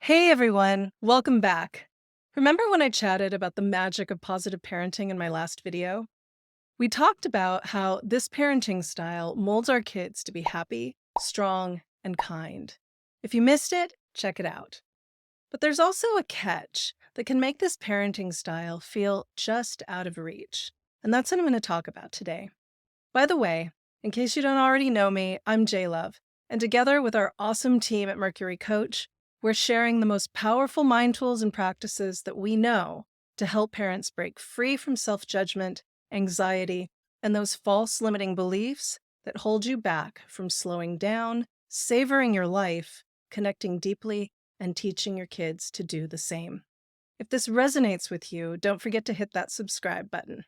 Hey everyone, welcome back. Remember when I chatted about the magic of positive parenting in my last video? We talked about how this parenting style molds our kids to be happy, strong, and kind. If you missed it, check it out. But there's also a catch that can make this parenting style feel just out of reach. And that's what I'm going to talk about today. By the way, in case you don't already know me, I'm J-Love, and together with our awesome team at Mercury Coach, we're sharing the most powerful mind tools and practices that we know to help parents break free from self-judgment, anxiety, and those false limiting beliefs that hold you back from slowing down, savoring your life, connecting deeply, and teaching your kids to do the same. If this resonates with you, don't forget to hit that subscribe button.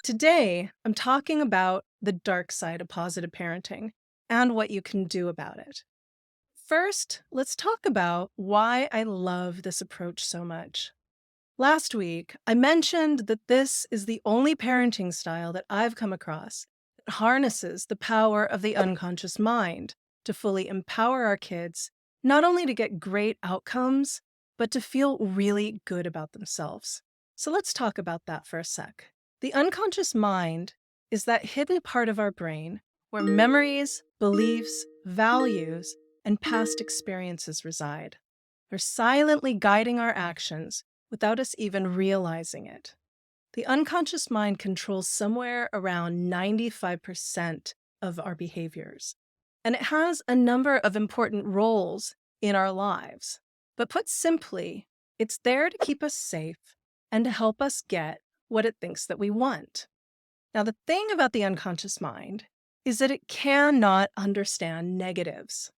Today, I'm talking about the dark side of positive parenting and what you can do about it. First, let's talk about why I love this approach so much. Last week, I mentioned that this is the only parenting style that I've come across that harnesses the power of the unconscious mind to fully empower our kids, not only to get great outcomes, but to feel really good about themselves. So let's talk about that for a sec. The unconscious mind is that hidden part of our brain where memories, beliefs, values, and past experiences reside. They're silently guiding our actions without us even realizing it. The unconscious mind controls somewhere around 95% of our behaviors, and it has a number of important roles in our lives. But put simply, it's there to keep us safe and to help us get what it thinks that we want. Now, the thing about the unconscious mind is that it cannot understand negatives.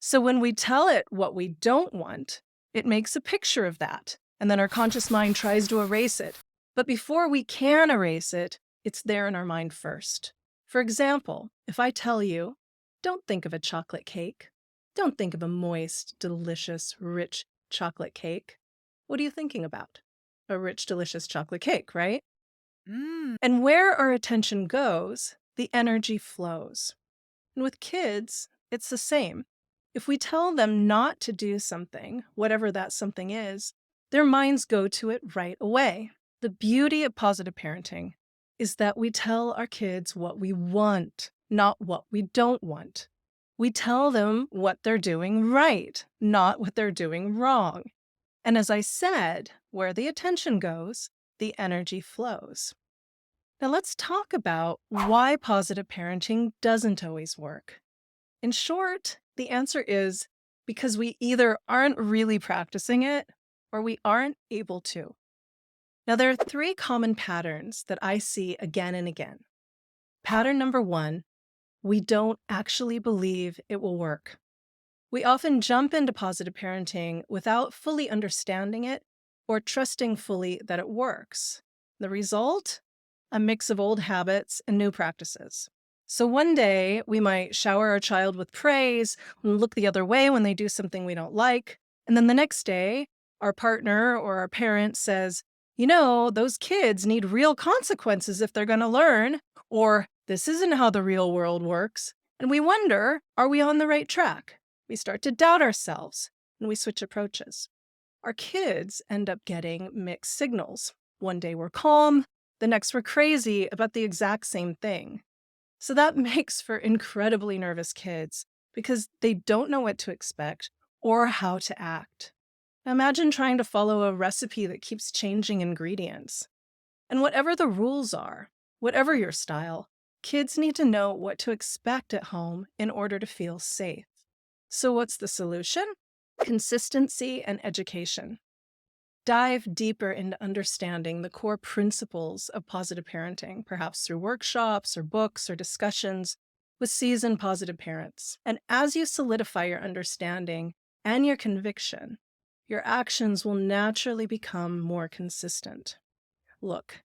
So when we tell it what we don't want, it makes a picture of that, and then our conscious mind tries to erase it. But before we can erase it, it's there in our mind first. For example, if I tell you, don't think of a chocolate cake, don't think of a moist, delicious, rich chocolate cake, what are you thinking about? A rich, delicious chocolate cake, right? Mm. And where our attention goes, the energy flows. And with kids, it's the same. If we tell them not to do something, whatever that something is, their minds go to it right away. The beauty of positive parenting is that we tell our kids what we want, not what we don't want. We tell them what they're doing right, not what they're doing wrong. And as I said, where the attention goes, the energy flows. Now let's talk about why positive parenting doesn't always work. In short, the answer is because we either aren't really practicing it or we aren't able to. Now, there are three common patterns that I see again and again. Pattern number one, we don't actually believe it will work. We often jump into positive parenting without fully understanding it or trusting fully that it works. The result? A mix of old habits and new practices. So one day, we might shower our child with praise and look the other way when they do something we don't like. And then the next day, our partner or our parent says, those kids need real consequences if they're going to learn, or this isn't how the real world works. And we wonder, are we on the right track? We start to doubt ourselves, and we switch approaches. Our kids end up getting mixed signals. One day we're calm, the next we're crazy about the exact same thing. So that makes for incredibly nervous kids because they don't know what to expect or how to act. Now imagine trying to follow a recipe that keeps changing ingredients. And whatever the rules are, whatever your style, kids need to know what to expect at home in order to feel safe. So what's the solution? Consistency and education. Dive deeper into understanding the core principles of positive parenting, perhaps through workshops or books or discussions with seasoned positive parents. And as you solidify your understanding and your conviction, your actions will naturally become more consistent. Look,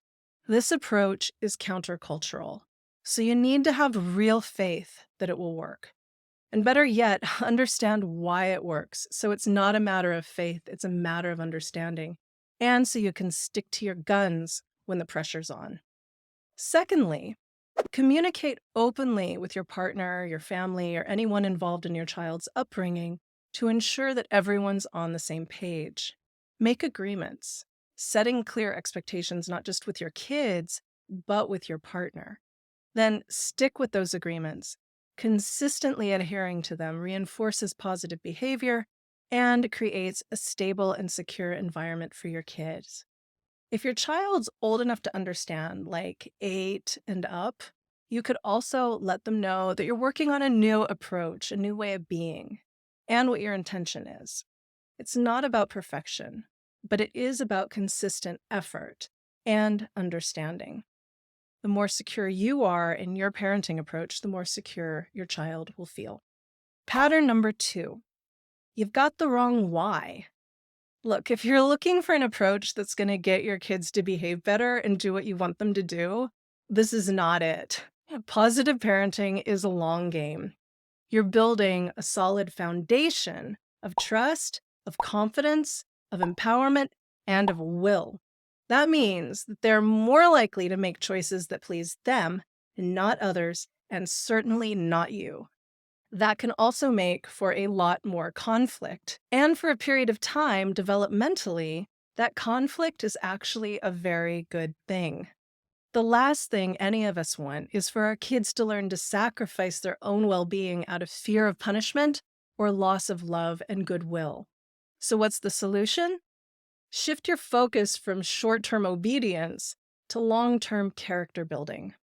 this approach is countercultural, so you need to have real faith that it will work. And better yet, understand why it works. So it's not a matter of faith, it's a matter of understanding. And so you can stick to your guns when the pressure's on. Secondly, communicate openly with your partner, your family, or anyone involved in your child's upbringing to ensure that everyone's on the same page. Make agreements, setting clear expectations not just with your kids, but with your partner. Then stick with those agreements. Consistently adhering to them reinforces positive behavior and creates a stable and secure environment for your kids. If your child's old enough to understand, like 8 and up, you could also let them know that you're working on a new approach, a new way of being, and what your intention is. It's not about perfection, but it is about consistent effort and understanding. The more secure you are in your parenting approach, the more secure your child will feel. Pattern number 2, you've got the wrong why. Look, if you're looking for an approach that's going to get your kids to behave better and do what you want them to do, this is not it. Positive parenting is a long game. You're building a solid foundation of trust, of confidence, of empowerment, and of will. That means that they're more likely to make choices that please them, not others, and certainly not you. That can also make for a lot more conflict. And for a period of time, developmentally, that conflict is actually a very good thing. The last thing any of us want is for our kids to learn to sacrifice their own well-being out of fear of punishment or loss of love and goodwill. So what's the solution? Shift your focus from short-term obedience to long-term character building.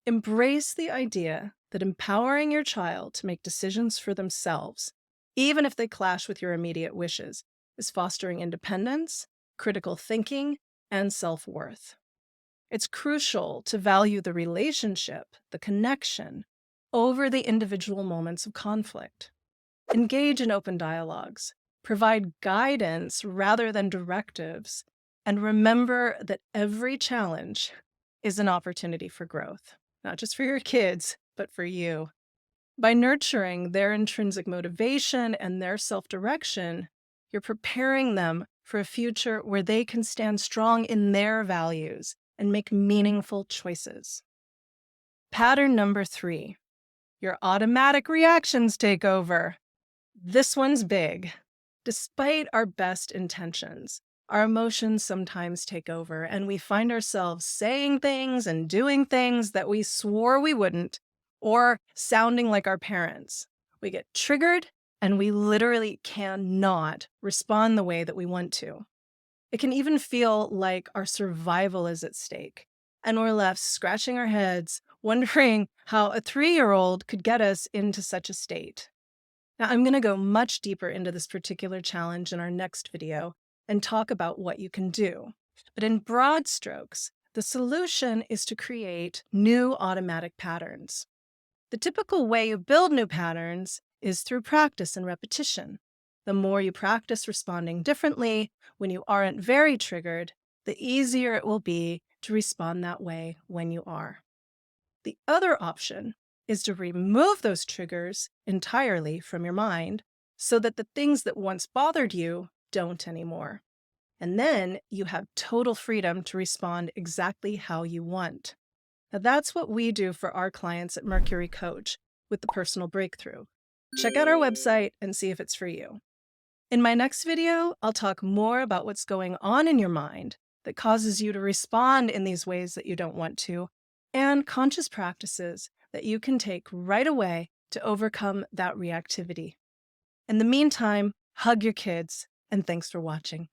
Embrace the idea that empowering your child to make decisions for themselves, even if they clash with your immediate wishes, is fostering independence, critical thinking, and self-worth. It's crucial to value the relationship, the connection, over the individual moments of conflict. Engage in open dialogues, provide guidance rather than directives, and remember that every challenge is an opportunity for growth, not just for your kids, but for you. By nurturing their intrinsic motivation and their self-direction, you're preparing them for a future where they can stand strong in their values and make meaningful choices. Pattern number 3, your automatic reactions take over. This one's big. Despite our best intentions, our emotions sometimes take over, and we find ourselves saying things and doing things that we swore we wouldn't, or sounding like our parents. We get triggered, and we literally cannot respond the way that we want to. It can even feel like our survival is at stake, and we're left scratching our heads, wondering how a 3-year-old could get us into such a state. Now, I'm going to go much deeper into this particular challenge in our next video and talk about what you can do. But in broad strokes, the solution is to create new automatic patterns. The typical way you build new patterns is through practice and repetition. The more you practice responding differently when you aren't very triggered, the easier it will be to respond that way when you are. The other option is to remove those triggers entirely from your mind so that the things that once bothered you don't anymore. And then you have total freedom to respond exactly how you want. Now, that's what we do for our clients at Mercury Coach with the Personal Breakthrough. Check out our website and see if it's for you. In my next video, I'll talk more about what's going on in your mind that causes you to respond in these ways that you don't want to, and conscious practices that you can take right away to overcome that reactivity. In the meantime, hug your kids, and thanks for watching.